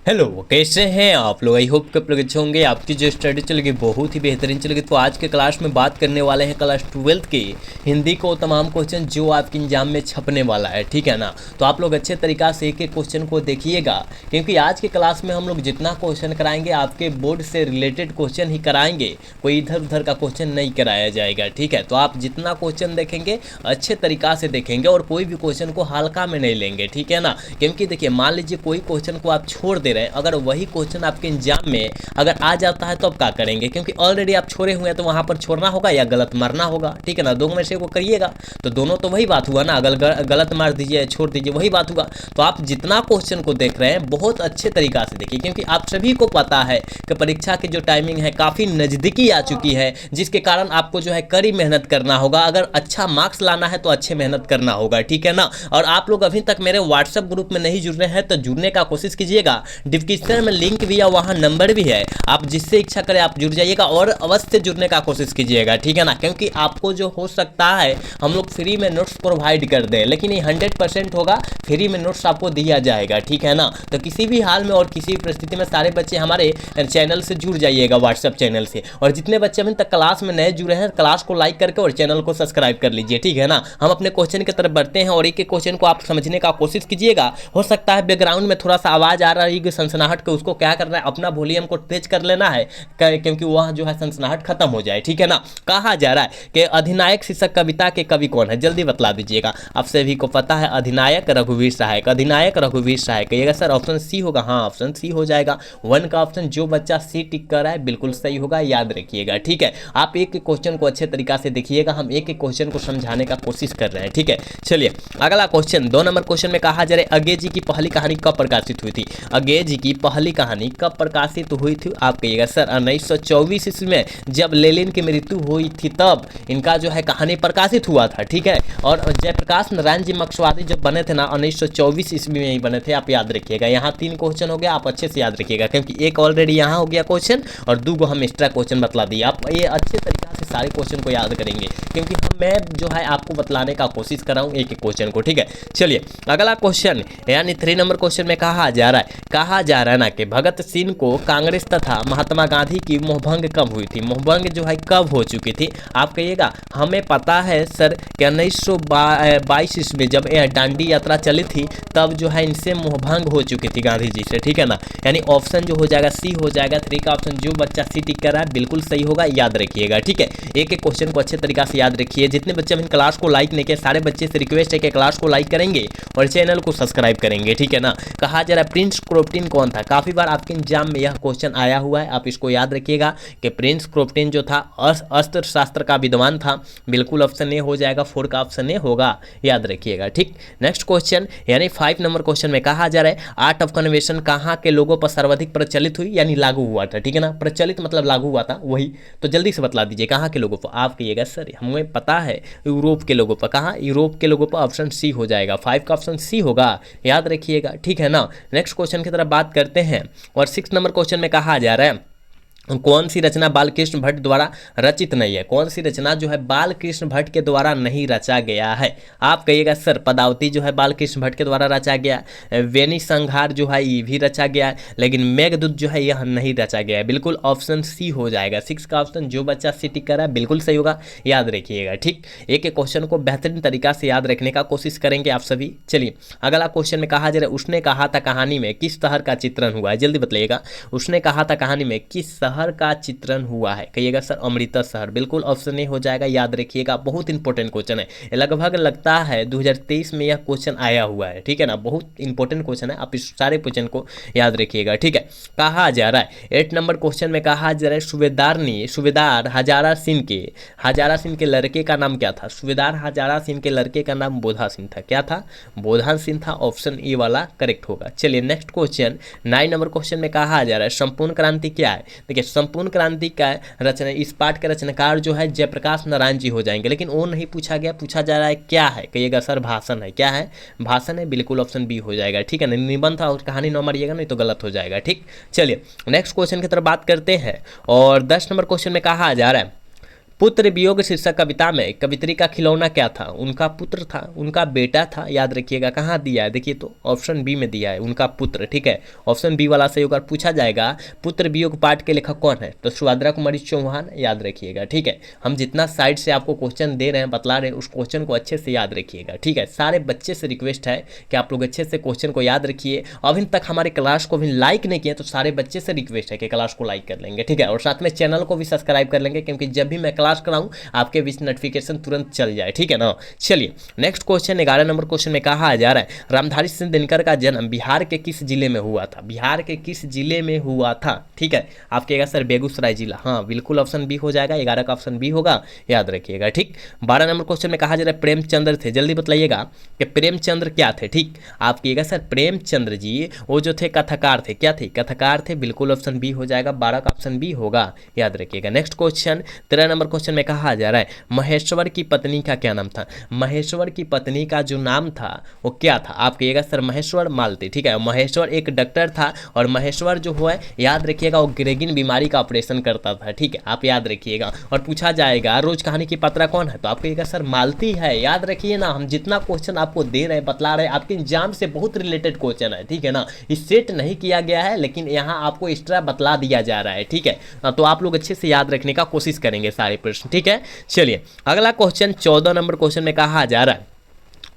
Hello, कैसे हैं आप लोग। आई होप कि आप लोग अच्छे होंगे। आपकी जो स्टडी चलेगी बहुत ही बेहतरीन चलेगी। तो आज के क्लास में बात करने वाले हैं क्लास 12th के हिंदी को तमाम क्वेश्चन जो आपके एग्जाम में छपने वाला है, ठीक है ना। तो आप लोग अच्छे तरीक़ा से एक एक क्वेश्चन को देखिएगा, क्योंकि आज के क्लास में हम लोग जितना क्वेश्चन कराएंगे आपके बोर्ड से रिलेटेड क्वेश्चन ही कराएंगे, कोई इधर उधर का क्वेश्चन नहीं कराया जाएगा, ठीक है। तो आप जितना क्वेश्चन देखेंगे अच्छे तरीक़ा से देखेंगे और कोई भी क्वेश्चन को हल्का में नहीं लेंगे, ठीक है ना। क्योंकि देखिए, मान लीजिए कोई क्वेश्चन को आप छोड़ दे रहे हैं, अगर वही क्वेश्चन आपके एग्जाम में अगर आ जाता है तो आप क्या करेंगे, क्योंकि ऑलरेडी आप छोड़े हुए हैं तो वहां पर छोड़ना होगा या गलत मारना होगा, ठीक है ना। दो में से को करिएगा तो दोनों तो वही बात हुआ ना। अगर गलत मार दीजिए छोड़ दीजिए वही बात हुआ। तो आप जितना क्वेश्चन को देख रहे हैं बहुत अच्छे तरीका से देखिए, क्योंकि आप सभी को पता है कि परीक्षा की जो टाइमिंग है काफ़ी नज़दीकी आ चुकी है, जिसके कारण आपको जो है कड़ी मेहनत करना होगा। अगर अच्छा मार्क्स लाना है तो अच्छे मेहनत करना होगा, ठीक है ना। और आप लोग अभी तक मेरे व्हाट्सएप ग्रुप में नहीं जुड़ रहे हैं तो जुड़ने का कोशिश कीजिएगा। डिस्क्रिप्शन में लिंक भी है, वहाँ नंबर भी है, आप जिससे इच्छा करें आप जुड़ जाइएगा और अवश्य जुड़ने का कोशिश कीजिएगा, ठीक है ना। क्योंकि आपको जो हो सकता है हम लोग फ्री में नोट्स प्रोवाइड कर दें, लेकिन ये 100% होगा, फ्री में नोट्स आपको दिया जाएगा, ठीक है ना। तो किसी भी हाल में और किसी भी परिस्थिति में सारे बच्चे हमारे चैनल से जुड़ जाइएगा, व्हाट्सएप चैनल से। और जितने बच्चे अभी तक क्लास में नए जुड़े हैं क्लास को लाइक करके और चैनल को सब्सक्राइब कर लीजिए, ठीक है ना। हम अपने क्वेश्चन की तरफ बढ़ते हैं और एक एक क्वेश्चन को आप समझने का कोशिश कीजिएगा। हो सकता है बैकग्राउंड में थोड़ा सा आवाज़ आ रही है सनसनाहट के, उसको क्या करना है, अपना वॉल्यूम को तेज कर लेना है, क्योंकि वह जो है सनसनाहट खत्म हो जाए, ठीक है ना। कहा जा रहा है कि अधिनायक शीर्षक कविता के कवि कौन है, जल्दी बतला दीजिएगा। आप सभी को पता है अधिनायक रघुवीर सहायक। अधिनायक रघुवीर सहायक कहिएगा सर, ऑप्शन सी होगा। हाँ, ऑप्शन सी हो जाएगा। 1 का ऑप्शन जो बच्चा सी टिक कर रहा है बिल्कुल सही होगा, याद रखिएगा, ठीक है। आप एक एक क्वेश्चन को अच्छे तरीका से देखिएगा, हम एक एक क्वेश्चन को समझाने का कोशिश कर रहे हैं, ठीक है। चलिए अगला क्वेश्चन, 2 नंबर क्वेश्चन में कहा जा रहा है अज्ञे जी की पहली कहानी कब प्रकाशित हुई थी। अज्ञे जी की पहली कहानी कब प्रकाशित हुई थी, आप कहिएगा सर 1924 ईस्वी में जब लेनिन की मृत्यु हुई थी तब इनका जो है कहानी प्रकाशित हुआ था, ठीक है। और जयप्रकाश नारायण जी मक्सवादी जब बने थे ना 1924 ईस्वी में ही बने थे, आप याद रखिएगा। यहाँ 3 क्वेश्चन हो गया, आप अच्छे से याद रखिएगा, क्योंकि एक ऑलरेडी यहाँ हो गया क्वेश्चन और 2 हम एक्स्ट्रा क्वेश्चन बतला दिए। आप ये अच्छे तरीके से सारे क्वेश्चन को याद करेंगे, क्योंकि मैं जो है आपको बतलाने का कोशिश कर रहा हूँ एक एक क्वेश्चन को, ठीक है। चलिए अगला क्वेश्चन, यानी 3 नंबर क्वेश्चन में कहा जा रहा है ना कि भगत सिंह को कांग्रेस तथा महात्मा गांधी की मोहभंग कब हुई थी। मोहभंग जो है कब हो चुकी थी, आप कहिएगा। हमें पता है सर कि 1922 ईस्वी में जब दांडी यात्रा चली थी तब जो है इनसे मोहभंग हो चुकी थी गांधी जी से, ठीक है ना। यानी ऑप्शन जो हो जाएगा सी हो जाएगा। 3 का ऑप्शन जो बच्चा सी टिक कर रहा है बिल्कुल सही होगा, याद रखिएगा, ठीक है। एक एक क्वेश्चन को अच्छे तरीका से याद रखिए। जितने बच्चे अभी क्लास को लाइक नहीं किए सारे बच्चे से रिक्वेस्ट है कि क्लास को लाइक करेंगे और चैनल को सब्सक्राइब करेंगे, ठीक है ना। कहा जा रहा है प्रिंस क्रोफ्टिन कौन था। काफ़ी बार आपके एग्जाम में यह क्वेश्चन आया हुआ है, आप इसको याद रखिएगा कि प्रिंस क्रोफ्टिन जो था अस्त्र शास्त्र का विद्वान था, बिल्कुल ऑप्शन ए हो जाएगा। 4 का ऑप्शन ए होगा, याद रखिएगा, ठीक। नेक्स्ट क्वेश्चन, यानी 5 नंबर क्वेश्चन में कहा जा रहा है आर्ट ऑफ कन्वेंशन कहाँ के लोगों पर सर्वाधिक प्रचलित हुई, यानी लागू हुआ था, ठीक है ना। प्रचलित मतलब लागू हुआ था वही, तो जल्दी से बतला दीजिए कहाँ के लोगों पर। आप कहिएगा सर हमें पता है यूरोप के लोगों पर। कहाँ, यूरोप के लोगों पर, ऑप्शन सी हो जाएगा। 5 का ऑप्शन सी होगा, याद रखिएगा, ठीक है ना। नेक्स्ट क्वेश्चन की तरफ बात करते हैं और 6 नंबर क्वेश्चन में कहा जा रहा है कौन सी रचना बालकृष्ण भट्ट द्वारा रचित नहीं है। कौन सी रचना जो है बालकृष्ण भट्ट के द्वारा नहीं रचा गया है, आप कहिएगा सर पदावती जो है बालकृष्ण भट्ट के द्वारा रचा गया, वेणी संहार जो है ये भी रचा गया है, लेकिन मेघदूत जो है यह नहीं रचा गया है। बिल्कुल ऑप्शन सी हो जाएगा। 6 का ऑप्शन जो बच्चा सी टिक कर रहा है बिल्कुल सही होगा, याद रखिएगा, ठीक। एक एक क्वेश्चन को बेहतरीन तरीका से याद रखने का कोशिश करेंगे आप सभी। चलिए अगला क्वेश्चन में कहा जा रहा है उसने कहा था कहानी में किस शहर का चित्रण हुआ है, जल्दी बताइएगा। उसने कहा था कहानी में किस शहर का चित्रण हुआ है, कहिएगा सर अमृतसर शहर, बिल्कुल ऑप्शन ए हो जाएगा, याद रखिएगा। बहुत इंपॉर्टेंट क्वेश्चन है, लगभग लगता है 2023 में यह क्वेश्चन आया हुआ है, ठीक है ना। बहुत इंपॉर्टेंट क्वेश्चन है, आप इस सारे क्वेश्चन को याद रखिएगा, ठीक है। कहा जा रहा है 8 नंबर क्वेश्चन में कहा जा रहा है सूबेदार हजारा सिंह के लड़के का नाम क्या था। सूबेदार हजारा सिंह के लड़के का नाम बोधा सिंह था। क्या था, बोधा सिंह था, ऑप्शन ए वाला करेक्ट होगा। चलिए नेक्स्ट क्वेश्चन 9 नंबर क्वेश्चन में कहा जा रहा है संपूर्ण क्रांति क्या है। देखिए संपूर्ण क्रांति का रचना, इस पाठ के रचनाकार जो है जयप्रकाश नारायण जी हो जाएंगे, लेकिन वो नहीं पूछा गया, पूछा जा रहा है क्या है, कहिएगा सर भाषण है। क्या है, भाषण है, बिल्कुल ऑप्शन बी हो जाएगा, ठीक है ना। निबंध और कहानी न मारिएगा नहीं तो गलत हो जाएगा, ठीक। चलिए नेक्स्ट क्वेश्चन की तरफ बात करते हैं और 10 नंबर क्वेश्चन में कहा जा रहा है पुत्र वियोग शीर्षक कविता में कवित्री का खिलौना क्या था? उनका पुत्र था, उनका बेटा था, याद रखिएगा। कहाँ दिया है देखिए तो ऑप्शन बी में दिया है, उनका पुत्र। ठीक है, ऑप्शन बी वाला सही होगा। पूछा जाएगा पुत्र वियोग पाठ के लेखक कौन है, तो सुभद्रा कुमारी चौहान, याद रखिएगा। ठीक है, हम जितना साइड से आपको क्वेश्चन दे रहे हैं, बतला रहे हैं, उस क्वेश्चन को अच्छे से याद रखिएगा। ठीक है, सारे बच्चे से रिक्वेस्ट है कि आप लोग अच्छे से क्वेश्चन को याद रखिए। अभी तक हमारे क्लास को भी लाइक नहीं किया तो सारे बच्चे से रिक्वेस्ट है कि क्लास को लाइक कर लेंगे। ठीक है, और साथ में चैनल को भी सब्सक्राइब कर लेंगे, क्योंकि जब भी मैं क्लास कराऊं आपके बीच नोटिफिकेशन तुरंत चल जाए। ठीक है ना। चलिए नेक्स्ट क्वेश्चन, 11 नंबर क्वेश्चन में कहा जा रहा है रामधारी सिंह दिनकर का जन्म बिहार के किस जिले में हुआ था? बिहार के किस जिले में हुआ था? ठीक है, आप कहेगा सर बेगूसराय जिला। हाँ बिल्कुल, ऑप्शन बी हो जाएगा, 11 का ऑप्शन बी होगा, याद रखिएगा। ठीक, 12 नंबर क्वेश्चन में कहा जा रहा है प्रेमचंद्र थे, जल्दी बताइएगा कि प्रेमचंद्र क्या थे? ठीक, आप कहिएगा सर प्रेमचंद्र जी वो जो थे कथाकार थे, क्या थे? कथाकार थे, बिल्कुल ऑप्शन बी हो जाएगा, 12 का ऑप्शन बी होगा, याद रखिएगा। नेक्स्ट क्वेश्चन, 13 नंबर क्वेश्चन में कहा जा रहा है महेश्वर की पत्नी का क्या नाम था? महेश्वर की पत्नी का जो नाम था वो क्या था? आप कहिएगा सर महेश्वर मालती। ठीक है, महेश्वर एक डॉक्टर था, और महेश्वर जो है याद रखिएगा वो ग्रेगिन बीमारी का ऑपरेशन करता था। ठीक है, आप याद रखिएगा। और पूछा जाएगा रोज कहानी की पात्रा कौन है, तो आप कहिएगा सर मालती है, याद रखिए ना। हम जितना क्वेश्चन आपको दे रहे हैं, बतला रहे हैं, आपके एग्जाम से बहुत रिलेटेड क्वेश्चन है। ठीक है ना, इस सेट नहीं किया गया है, लेकिन यहाँ आपको एक्स्ट्रा बतला दिया जा रहा है। ठीक है, तो आप लोग अच्छे से याद रखने का कोशिश करेंगे सारे प्रश्न। ठीक है, चलिए अगला क्वेश्चन, 14 नंबर क्वेश्चन में कहा जा रहा है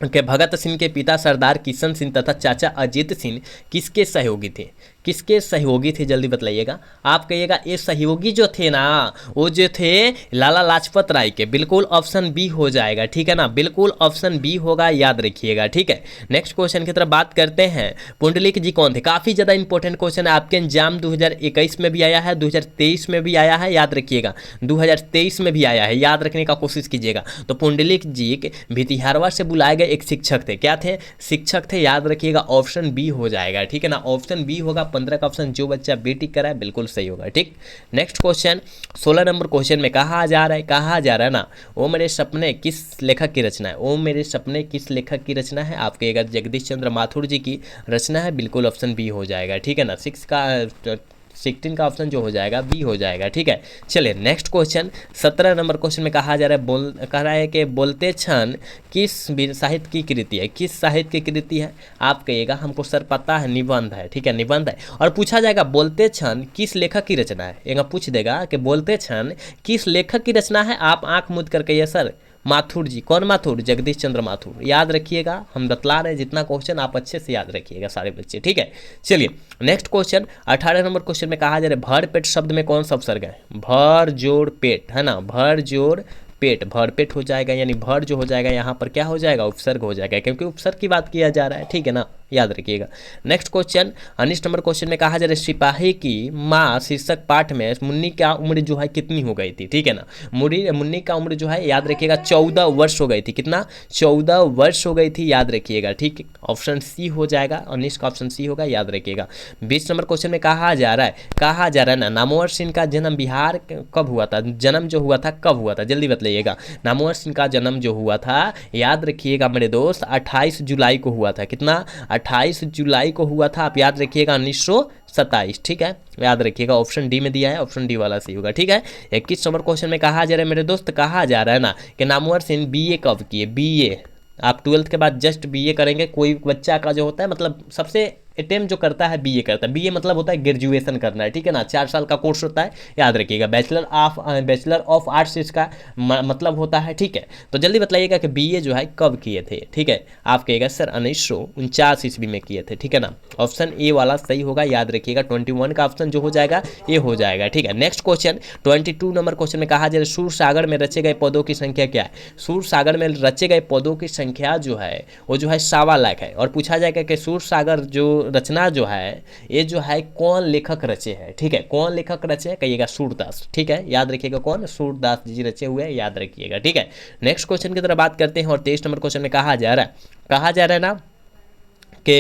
कि भगत सिंह के पिता सरदार किशन सिंह तथा चाचा अजीत सिंह किसके सहयोगी थे? किसके सहयोगी थे, जल्दी बताइएगा। आप कहिएगा ये सहयोगी जो थे ना, वो जो थे लाला लाजपत राय के, बिल्कुल ऑप्शन बी हो जाएगा। ठीक है ना, बिल्कुल ऑप्शन बी होगा, याद रखिएगा। ठीक है, नेक्स्ट क्वेश्चन की तरफ बात करते हैं। पुंडलिक जी कौन थे? काफ़ी ज़्यादा इंपॉर्टेंट क्वेश्चन है, आपके एग्जाम 2021 में भी आया है, 2023 में भी आया है, याद रखिएगा। 2023 में भी आया है, याद रखने का कोशिश कीजिएगा। तो पुंडलिक जी भितिहारवा से बुलाए गए एक शिक्षक थे, क्या थे? शिक्षक थे, याद रखिएगा, ऑप्शन बी हो जाएगा। ठीक है ना, ऑप्शन बी होगा। 15 का ऑप्शन जो बच्चा बी टिक करा है बिल्कुल सही होगा। ठीक, नेक्स्ट क्वेश्चन, 16 नंबर क्वेश्चन में कहा जा रहा है ना, ओ मेरे सपने किस लेखक की रचना है? ओ मेरे सपने किस लेखक की रचना है? आप कहिएगा जगदीश चंद्र माथुर जी की रचना है, बिल्कुल ऑप्शन बी हो जाएगा। ठीक है ना, 16 का ऑप्शन जो हो जाएगा बी हो जाएगा। ठीक है, चलिए नेक्स्ट क्वेश्चन, 17 नंबर क्वेश्चन में कहा जा रहा है कह रहा है कि बोलते क्षण किस साहित्य की कृति है? किस साहित्य की कृति है? आप कहिएगा हमको सर पता है, निबंध है। ठीक है, निबंध है। और पूछा जाएगा बोलते क्षण किस लेखक की रचना है? यहाँ पूछ देगा कि बोलते क्षण किस लेखक की रचना है? आप आंख मूंद कर कहिए सर माथुर जी। कौन माथुर? जगदीश चंद्र माथुर, याद रखिएगा। हम बतला रहे हैं जितना क्वेश्चन आप अच्छे से याद रखिएगा सारे बच्चे। ठीक है, चलिए नेक्स्ट क्वेश्चन, 18 नंबर क्वेश्चन में कहा जा रहा है भर पेट शब्द में कौन सा उपसर्ग है? भर जोड़ पेट, है ना, भर जोड़ पेट, भरपेट हो जाएगा, यानी भर जो हो जाएगा यहाँ पर क्या हो जाएगा? उपसर्ग हो जाएगा, क्योंकि उपसर्ग की बात किया जा रहा है। ठीक है ना, याद रखिएगा। नेक्स्ट क्वेश्चन, 19 नंबर क्वेश्चन में कहा जा रहा है सिपाही की माँ शीर्षक पाठ में मुन्नी का उम्र जो है कितनी हो गई थी? ठीक है ना, मुन्नी का उम्र जो है याद रखिएगा 14 वर्ष हो गई थी। कितना? 14 वर्ष हो गई थी, याद रखिएगा। ठीक, ऑप्शन सी हो जाएगा, 19 का ऑप्शन सी होगा, याद रखिएगा। 20 नंबर क्वेश्चन में कहा जा रहा है ना नामवर सिंह का जन्म बिहार कब हुआ था? जन्म जो हुआ था कब हुआ था, जल्दी बताइएगा। नामवर सिंह का जन्म जो हुआ था याद रखिएगा मेरे दोस्त 28 जुलाई को हुआ था। कितना? 28 जुलाई को हुआ था, आप याद रखिएगा 1927। ठीक है, याद रखिएगा, ऑप्शन डी में दिया है, ऑप्शन डी वाला सही होगा। ठीक है, 21 नंबर क्वेश्चन में कहा जा रहा है मेरे दोस्त, कहा जा रहा है ना कि नामवर सिंह बीए कब किए? बीए आप 12th के बाद जस्ट बीए करेंगे। कोई बच्चा का जो होता है मतलब सबसे अटेम्प्ट जो करता है बीए करता है, बीए मतलब होता है ग्रेजुएशन करना है। ठीक है ना, 4 साल का कोर्स होता है, याद रखिएगा। बैचलर ऑफ आर्ट्स इसका मतलब होता है। ठीक है, तो जल्दी बताइएगा कि बीए जो है कब किए थे? ठीक है, आप कहिएगा सर 1949 ईस्वी में किए थे। ठीक है ना, ऑप्शन ए वाला सही होगा, याद रखिएगा। 21 का ऑप्शन जो हो जाएगा ये हो जाएगा। ठीक है, नेक्स्ट क्वेश्चन, 22 नंबर क्वेश्चन में कहा जाए सूर सागर में रचे गए पौधों की संख्या क्या है? सूर सागर में रचे गए पौधों की संख्या जो है वो जो है 1.25 लाख है। और पूछा जाएगा कि सूर सागर जो रचना जो है ये जो है कौन लेखक रचे हैं? ठीक है, कौन लेखक रचे हैं? कहिएगा सूरदास। ठीक है, याद रखिएगा, कौन? सूरदास जी रचे हुए हैं, याद रखिएगा। ठीक है, नेक्स्ट क्वेश्चन की तरफ बात करते हैं। और 23 नंबर क्वेश्चन में कहा जा रहा है ना कि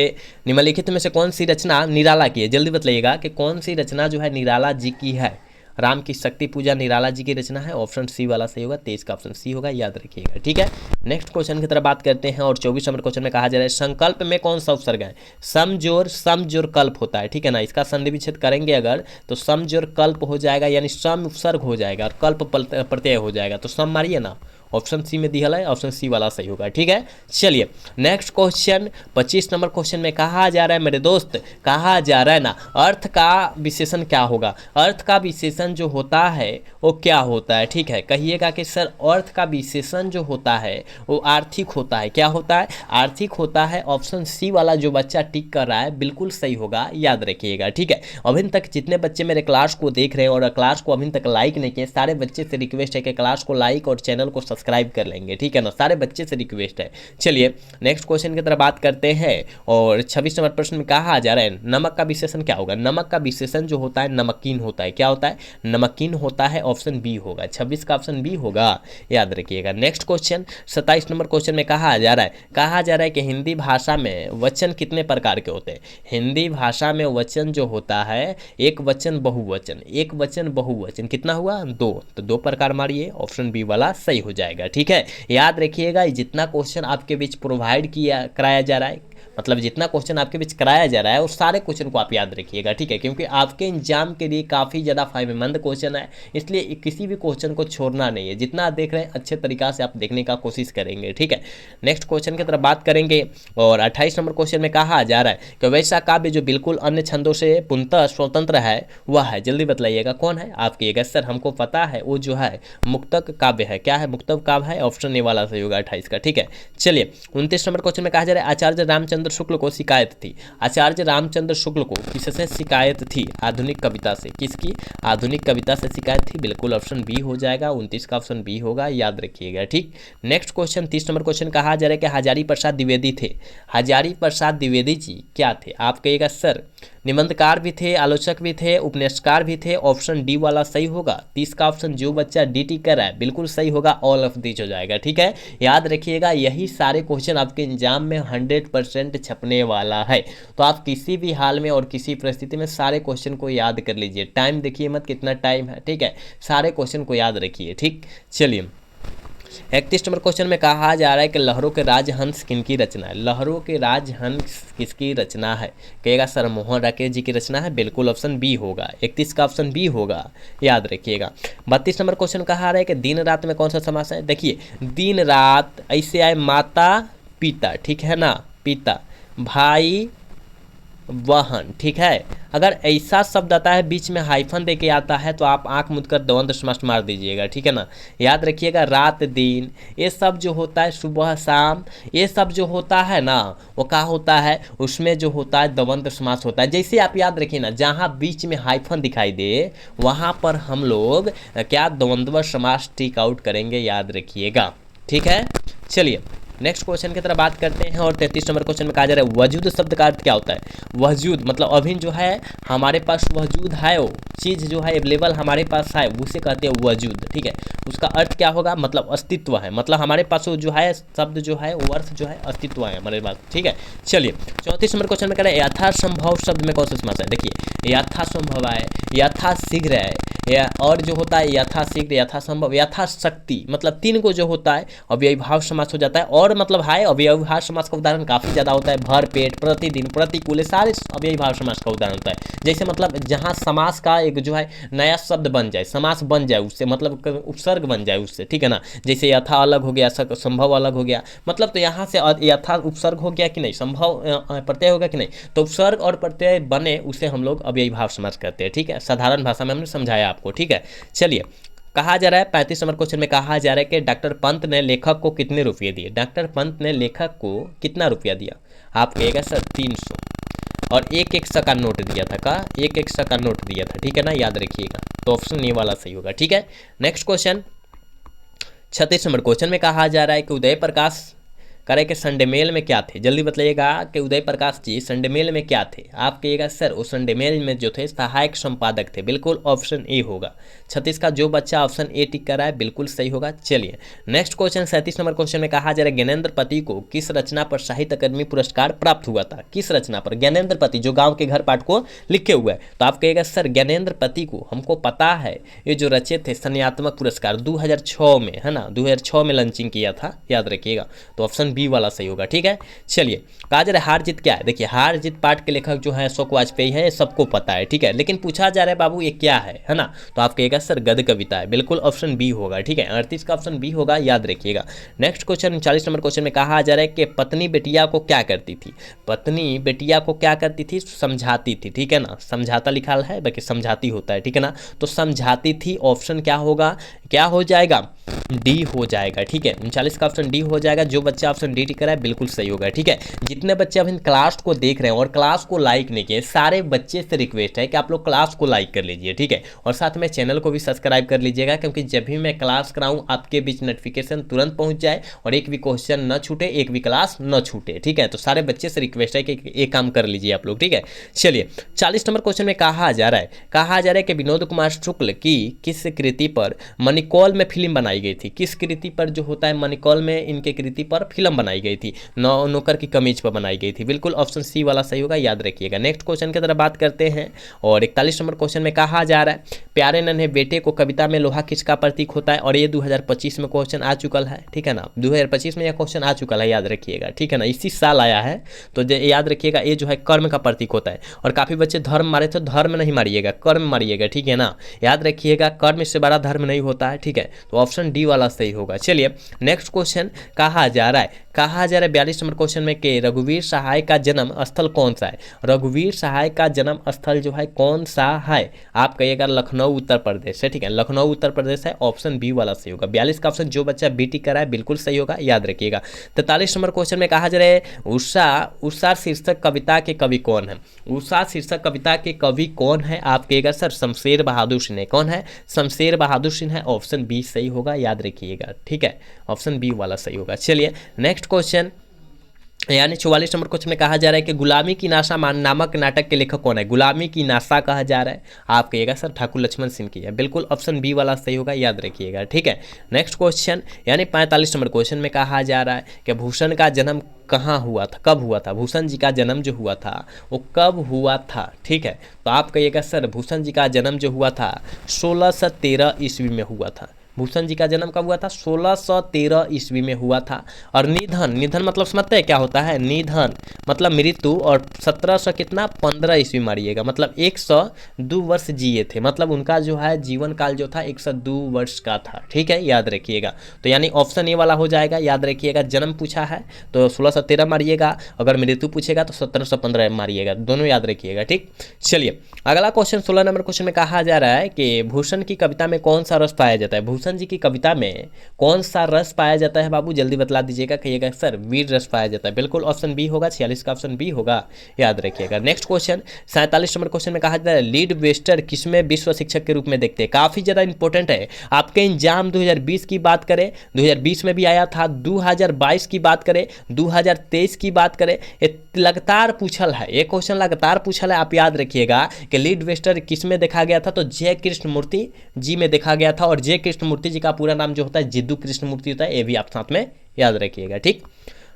निम्नलिखित में से कौन सी रचना निराला की है? जल्दी बताइएगा कि कौन सी रचना जो है निराला जी की है। राम की शक्ति पूजा निराला जी की रचना है, ऑप्शन सी वाला सही होगा, 23 का ऑप्शन सी होगा, याद रखिएगा। ठीक है, नेक्स्ट क्वेश्चन की तरफ बात करते हैं और 24 नंबर क्वेश्चन में कहा जा रहा है संकल्प में कौन सा उपसर्ग है? सम जोर कल्प होता है, ठीक है ना। इसका संधि विच्छेद करेंगे अगर तो सम जोर कल्प हो जाएगा, यानी सम उपसर्ग हो जाएगा और कल्प प्रत्यय हो जाएगा, तो सम मारिए ना, ऑप्शन सी में दिया है, ऑप्शन सी वाला सही होगा। ठीक है, चलिए नेक्स्ट क्वेश्चन 25 नंबर क्वेश्चन में कहा जा रहा है मेरे दोस्त, कहा जा रहा है ना अर्थ का विशेषण क्या होगा? अर्थ का विशेषण जो होता है वो क्या होता है? ठीक है, कहिएगा कि सर अर्थ का विशेषण जो होता है वो आर्थिक होता है। क्या होता है? आर्थिक होता है। ऑप्शन सी वाला जो बच्चा टिक कर रहा है बिल्कुल सही होगा, याद रखिएगा। ठीक है, अभी तक जितने बच्चे मेरे क्लास को देख रहे हैं और क्लास को अभी तक लाइक नहीं किए, सारे बच्चे से रिक्वेस्ट है कि क्लास को लाइक और चैनल को सब्सक्राइब कर लेंगे, ठीक है ना, सारे बच्चे से रिक्वेस्ट है। चलिए नेक्स्ट क्वेश्चन की तरफ बात करते हैं और 26 नंबर प्रश्न में कहा जा रहा है नमक का विशेषण क्या होगा? नमक का विशेषण जो होता है नमकीन होता है। क्या होता है? नमकीन होता है, ऑप्शन बी होगा, 26 का ऑप्शन बी होगा, याद रखिएगा। नेक्स्ट क्वेश्चन 27 नंबर क्वेश्चन में कहा जा रहा है कि हिंदी भाषा में वचन कितने प्रकार के होते हैं? हिंदी भाषा में वचन जो होता है एक वचन बहुवचन, एक वचन बहुवचन, कितना हुआ? 2, तो 2 प्रकार मारिए, ऑप्शन बी वाला सही हो जाएगा। ठीक है, याद रखिएगा जितना क्वेश्चन आपके बीच प्रोवाइड कराया जा रहा है, मतलब जितना क्वेश्चन आपके बीच कराया जा रहा है उस सारे क्वेश्चन को आप याद रखिएगा। ठीक है, क्योंकि आपके एग्जाम के लिए काफ़ी ज़्यादा फायदेमंद क्वेश्चन है, इसलिए किसी भी क्वेश्चन को छोड़ना नहीं है। जितना आप देख रहे हैं अच्छे तरीक़ा से आप देखने का कोशिश करेंगे। ठीक है, नेक्स्ट क्वेश्चन की तरफ बात करेंगे और 28 नंबर क्वेश्चन में कहा जा रहा है कि वैसा काव्य जो बिल्कुल अन्य छंदों से पूर्णतः स्वतंत्र है वह है, जल्दी बतलाइएगा कौन है? आप कहिएगा सर हमको पता है, वो जो है मुक्तक काव्य है। क्या है? मुक्तक काव्य है, ऑप्शन ए वाला सही होगा 28 का। ठीक है, चलिए 29 नंबर क्वेश्चन में कहा जा रहा है आचार्य रामचंद्र शुक्ल को शिकायत थी। आचार्य रामचंद्र शुक्ल को किससे शिकायत थी? आधुनिक कविता से। किसकी? आधुनिक कविता से शिकायत थी, बिल्कुल ऑप्शन बी हो जाएगा, 29 का ऑप्शन बी होगा, याद रखिएगा। ठीक, नेक्स्ट क्वेश्चन 30 नंबर क्वेश्चन कहा जा रहा है कि हजारी प्रसाद द्विवेदी थे। हजारी प्रसाद द्विवेदी जी क्या थे? आप कहिएगा सर निबंधकार भी थे, आलोचक भी थे, उपन्यासकार भी थे, ऑप्शन डी वाला सही होगा। 30 का ऑप्शन जो बच्चा डी टी कर रहा है बिल्कुल सही होगा, ऑल ऑफ दिस हो जाएगा। ठीक है, याद रखिएगा यही सारे क्वेश्चन आपके एग्जाम में 100% छपने वाला है, तो आप किसी भी हाल में और किसी परिस्थिति में सारे क्वेश्चन को याद कर लीजिए। टाइम देखिए मत कितना टाइम है, ठीक है, सारे क्वेश्चन को याद रखिए। ठीक, चलिए 31 नंबर क्वेश्चन में कहा जा रहा है कि लहरों के राजहंस किनकी रचना है? लहरों के राजहंस किसकी रचना है? कहेगा सर मोहन राकेश जी की रचना है, बिल्कुल ऑप्शन बी होगा, 31 का ऑप्शन बी होगा, याद रखिएगा। 32 नंबर क्वेश्चन कहा रहा है कि दिन रात में कौन सा समास है? देखिए दिन रात ऐसे आए माता पिता, ठीक है ना, पिता भाई वाहन, ठीक है। अगर ऐसा शब्द आता है बीच में हाइफन देके आता है तो आप आंख मूंद कर द्वंद्व समास मार दीजिएगा, ठीक है ना। याद रखिएगा रात दिन ये सब जो होता है, सुबह शाम ये सब जो होता है ना, वो क्या होता है, उसमें जो होता है द्वंद्व समास होता है। जैसे आप याद रखिए ना, जहाँ बीच में हाइफन दिखाई दे वहाँ पर हम लोग क्या द्वंद्व समास टिक आउट करेंगे, याद रखिएगा, ठीक है। चलिए नेक्स्ट क्वेश्चन की तरफ बात करते हैं और 33 नंबर क्वेश्चन में कहा जा रहा है वजूद शब्द का अर्थ क्या होता है? वजूद मतलब अभी जो है हमारे पास वजूद है, वो चीज़ जो है अवेलेबल हमारे पास है उसे कहते हैं वजूद, ठीक है। उसका अर्थ क्या होगा? मतलब अस्तित्व है, मतलब हमारे पास वो जो है शब्द जो है वो अर्थ जो है अस्तित्व है हमारे पास, ठीक है। चलिए 34 नंबर क्वेश्चन में कह रहे हैं यथासंभव शब्द में कौन सा समास है? देखिए यथासंभव है, यथाशीघ्र है, या और जो होता है यथाशीघ्र, यथासंभव, यथाशक्ति, मतलब 3 को जो होता है अव्ययी भाव समास हो जाता है। और मतलब है अव्ययी भाव समास का उदाहरण काफ़ी ज़्यादा होता है, भर पेट, प्रतिदिन, प्रतिकूल, सारे अव्ययी भाव समास का उदाहरण होता है। जैसे मतलब जहाँ समास का एक जो है नया शब्द बन जाए, समास बन जाए उससे, मतलब उपसर्ग बन जाए उससे, ठीक है ना। जैसे यथा अलग हो गया, संभव अलग हो गया, मतलब तो यहाँ से यथा उपसर्ग हो गया कि नहीं, संभव प्रत्यय हो गया कि नहीं, तो उपसर्ग और प्रत्यय बने उसे हम लोग अव्ययी भाव समास करते हैं, ठीक है। साधारण भाषा में हमने समझाया आपको, ठीक है। चलिए कहा जा रहा है 35 नंबर क्वेश्चन में कहा जा रहा है कि डॉक्टर पंत ने लेखक को कितने रुपये दिए? डॉक्टर पंत ने लेखक को कितना रुपया दिया? आप कहेगा सर 300, और एक 100 का नोट दिया था, का 100 का नोट दिया था, ठीक है ना, याद रखिएगा। तो ऑप्शन ए वाला सही होगा, ठीक है। नेक्स्ट क्वेश्चन 36 नंबर क्वेश्चन में कहा जा रहा है कि उदय प्रकाश करे कि संडे मेल में क्या थे, जल्दी बताइएगा कि उदय प्रकाश जी संडे मेल में क्या थे। आप कहिएगा सर वो संडे मेल में जो थे सहायक संपादक थे, बिल्कुल ऑप्शन ए होगा। 36 का जो बच्चा ऑप्शन ए टिक कर रहा है बिल्कुल सही होगा। चलिए नेक्स्ट क्वेश्चन 37 नंबर क्वेश्चन में कहा जा रहा है ज्ञानेंद्र पति को किस रचना पर साहित्य अकादमी पुरस्कार प्राप्त हुआ था। किस रचना पर? ज्ञानेंद्र पति जो गाँव के घर पाठ को लिखे हुए है। तो आप कहिएगा सर ज्ञानेंद्र पति को हमको पता है ये जो रचे थे संज्ञात्मक पुरस्कार 2006 में, है ना, 2006 में लॉन्चिंग किया था, याद रखिएगा। तो ऑप्शन बी वाला सही होगा। ठीक है, चलिए कहा जा रहा है हार जीत क्या है। देखिए हार जीत पाठ के लेखक जो है अशोक वाजपेयी है, सबको पता है। ठीक है, लेकिन पूछा जा रहा है बाबू ये क्या है ना, तो आप कहिएगा सर गद्य कविता है, बिल्कुल ऑप्शन बी होगा। ठीक है, 38 का ऑप्शन बी होगा, याद रखिएगा। नेक्स्ट क्वेश्चन 39 नंबर क्वेश्चन में कहा जा रहा है कि पत्नी बेटिया को क्या करती थी। पत्नी बेटिया को क्या करती थी? समझाती थी। ठीक है ना, समझाता लिखा है, बाकी समझाती होता है। ठीक है ना, तो समझाती थी, ऑप्शन क्या होगा, क्या हो जाएगा, डी हो जाएगा। ठीक है, 39 का ऑप्शन डी हो जाएगा। जो बच्चा ऑप्शन डी टिक करा है बिल्कुल सही होगा। ठीक है, जितने बच्चे अभी क्लास को देख रहे हैं और क्लास को लाइक नहीं किए, सारे बच्चे से रिक्वेस्ट है कि आप लोग क्लास को लाइक कर लीजिए। ठीक है, और साथ में चैनल को भी सब्सक्राइब कर लीजिएगा, क्योंकि जब भी मैं क्लास कराऊं आपके बीच नोटिफिकेशन तुरंत पहुंच जाए और एक भी क्वेश्चन न छूटे, एक भी क्लास न छूटे। ठीक है, तो सारे बच्चे से रिक्वेस्ट है कि एक काम कर लीजिए आप लोग। ठीक है, चलिए 40 नंबर क्वेश्चन में कहा जा रहा है कि विनोद कुमार शुक्ल की किस कृति पर मणिकौल में फिल्म बनाई गई थी। किस कृति पर जो होता है मणिकौल में इनके कृति पर फिल्म बनाई गई थी? नौकर की कमीज पर बनाई गई थी, बिल्कुल ऑप्शन सी वाला सही होगा, याद रखिएगा। नेक्स्ट क्वेश्चन की तरफ बात करते हैं और 41 नंबर क्वेश्चन में कहा जा रहा है प्यारे नन्हे बेटे को कविता में लोहा किसका प्रतीक होता है। और ये 2025 में क्वेश्चन आ चुका है। ठीक है ना, 2025 में यह क्वेश्चन आ चुका है, याद रखिएगा। ठीक है ना, इसी साल आया है, तो याद रखिएगा ये जो है कर्म का प्रतीक होता है। और काफ़ी बच्चे धर्म मारे थे, धर्म नहीं मारिएगा, कर्म मारिएगा। ठीक है ना, याद रखिएगा कर्म से बड़ा धर्म नहीं होता है। ठीक है, तो ऑप्शन डी वाला सही होगा। चलिए नेक्स्ट क्वेश्चन कहा जा रहा है 42 नंबर क्वेश्चन में कि रघुवीर सहाय का जन्म स्थल कौन सा है। रघुवीर सहाय का जन्म स्थल जो है कौन सा है? आप कहिएगा लखनऊ उत्तर प्रदेश है। ठीक है, लखनऊ उत्तर प्रदेश है, ऑप्शन बी वाला सही होगा। 42 का ऑप्शन जो बच्चा बी टिक करा है बिल्कुल सही होगा, याद रखिएगा। 43 नंबर क्वेश्चन में कहा जा रहा है उषा शीर्षक कविता के कवि कौन है। उषा शीर्षक कविता के कवि कौन है? आप कहिएगा सर शमशेर बहादुर सिंह है। कौन है? शमशेर बहादुर सिंह है, ऑप्शन बी सही होगा, याद रखिएगा। ठीक है, ऑप्शन बी वाला सही होगा। चलिए नेक्स्ट क्वेश्चन यानी 44 नंबर क्वेश्चन में कहा जा रहा है कि गुलामी की नाशा नामक नाटक के लेखक कौन है। गुलामी की नाशा कहा जा रहा है, आप कहिएगा सर ठाकुर लक्ष्मण सिंह की है, बिल्कुल ऑप्शन बी वाला सही होगा, याद रखिएगा। ठीक है, नेक्स्ट क्वेश्चन यानी 45 नंबर क्वेश्चन में कहा जा रहा है कि भूषण का जन्म कहाँ हुआ था, कब हुआ था। भूषण जी का जन्म जो हुआ था वो कब हुआ था? ठीक है, तो आप कहिएगा सर भूषण जी का जन्म जो हुआ था 1613 ईस्वी में हुआ था। भूषण जी का जन्म कब हुआ था? 1613 ईस्वी में हुआ था। और निधन मतलब समझते हैं क्या होता है? निधन मतलब मृत्यु, और 1700 कितना 15 ईस्वी मारिएगा, मतलब 102 वर्ष जिए थे, मतलब उनका जो है जीवन काल जो था 102 वर्ष का था। ठीक है, याद रखिएगा। तो यानी ऑप्शन ए वाला हो जाएगा, याद रखिएगा। जन्म पूछा है तो 1613 मारिएगा, अगर मृत्यु पूछेगा तो 1715 मारिएगा, दोनों याद रखिएगा। ठीक, चलिए अगला क्वेश्चन 16 नंबर क्वेश्चन में कहा जा रहा है कि भूषण की कविता में कौन सा रस पाया जाता है। भूषण जी की कविता में कौन सा रस पाया जाता है बाबू, जल्दी बतला दीजिएगा। कहिएगा सर वीर रस पाया जाता है, बिल्कुल ऑप्शन बी होगा। 46 का ऑप्शन बी होगा, याद रखिएगा। नेक्स्ट क्वेश्चन 47 नंबर क्वेश्चन में कहा जाता है लीड वेस्टर किसमें विश्व शिक्षक के रूप में देखते हैं। काफी ज्यादा इंपॉर्टेंट है आपके एग्जाम 2020 की बात करें, 2020 में भी आया था, 2022 की बात करें, 2023 की बात करें, ये लगातार पूछल है, ये क्वेश्चन लगातार पूछल है। आप याद रखिएगा कि लीड वेस्टर किस में देखा गया था, तो जय कृष्णमूर्ति जी में देखा गया था। और जय कृष्णमूर्ति जी का पूरा नाम जो होता है जिद्दू कृष्णमूर्ति होता है, ये भी आप साथ में याद रखिएगा। ठीक,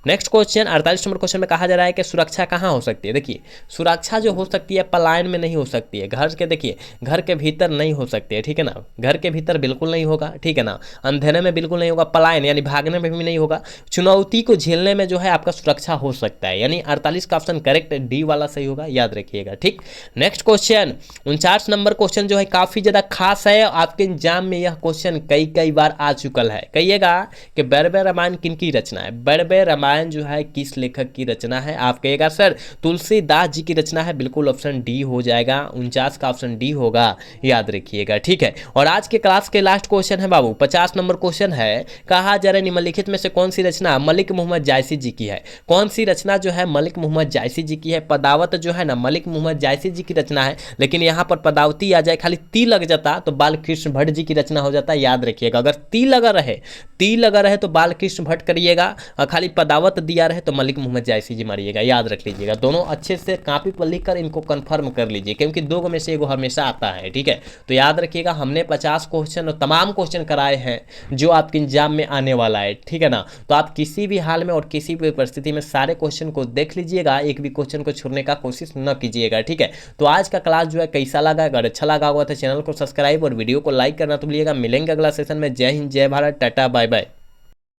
नेक्स्ट क्वेश्चन 48 नंबर क्वेश्चन में कहा जा रहा है कि सुरक्षा कहाँ हो सकती है। देखिए सुरक्षा जो हो सकती है पलायन में नहीं हो सकती है, घर के देखिए घर के भीतर नहीं हो सकती है। ठीक है ना, घर के भीतर बिल्कुल नहीं होगा। ठीक है ना, अंधेरे में बिल्कुल नहीं होगा, पलायन यानी भागने में भी नहीं होगा, चुनौती को झेलने में जो है आपका सुरक्षा हो सकता है। यानी 48 का ऑप्शन करेक्ट डी वाला सही होगा, याद रखिएगा। ठीक, नेक्स्ट क्वेश्चन 49 नंबर क्वेश्चन जो है काफी ज्यादा खास है, आपके एग्जाम में यह क्वेश्चन कई बार आ चुका है। कहिएगा कि बैरबे रामायण किन की रचना है। बैरबे रामायण जो है किस लेखक की रचना है। आप कहिएगा सर तुलसीदास जी की रचना है, बिल्कुल ऑप्शन डी हो जाएगा। 49 का ऑप्शन डी होगा, याद रखिएगा। ठीक है, और आज के क्लास के लास्ट क्वेश्चन है बाबू 50 नंबर क्वेश्चन है, कहा जा रहा है निम्नलिखित में से कौन सी रचना मलिक मोहम्मद जायसी जी की है। कौन सी रचना जो है मलिक मोहम्मद जायसी जी की है। पदावत जो है ना मलिक मोहम्मद जायसी जी की रचना है, लेकिन यहाँ पर पदावती आ जाए खाली ती लग जाता तो बालकृष्ण भट्ट जी की रचना हो जाता है, याद रखिएगा। अगर ती लगा रहे तो बालकृष्ण भट्ट करिएगा, खाली पदावती दावत दिया रहे तो मलिक मोहम्मद जायसी जी मारिएगा, याद रख लीजिएगा। दोनों अच्छे से कॉपी पर लिख कर इनको कन्फर्म कर लीजिए, क्योंकि दो में से एगो हमेशा आता है, ठीक है। तो याद रखिएगा, हमने 50 क्वेश्चन और तमाम क्वेश्चन कराए हैं जो आपके एग्जाम में आने वाला है, ठीक है ना। तो आप किसी भी हाल में और किसी भी परिस्थिति में सारे क्वेश्चन को देख लीजिएगा, एक भी क्वेश्चन को छोड़ने का कोशिश न कीजिएगा, ठीक है। तो आज का क्लास जो है कैसा लगा, अगर अच्छा लगा हुआ तो चैनल को सब्सक्राइब और वीडियो को लाइक करना तो भूलिएगा। मिलेंगे अगला सेशन में। जय हिंद, जय भारत, टाटा, बाय बाय।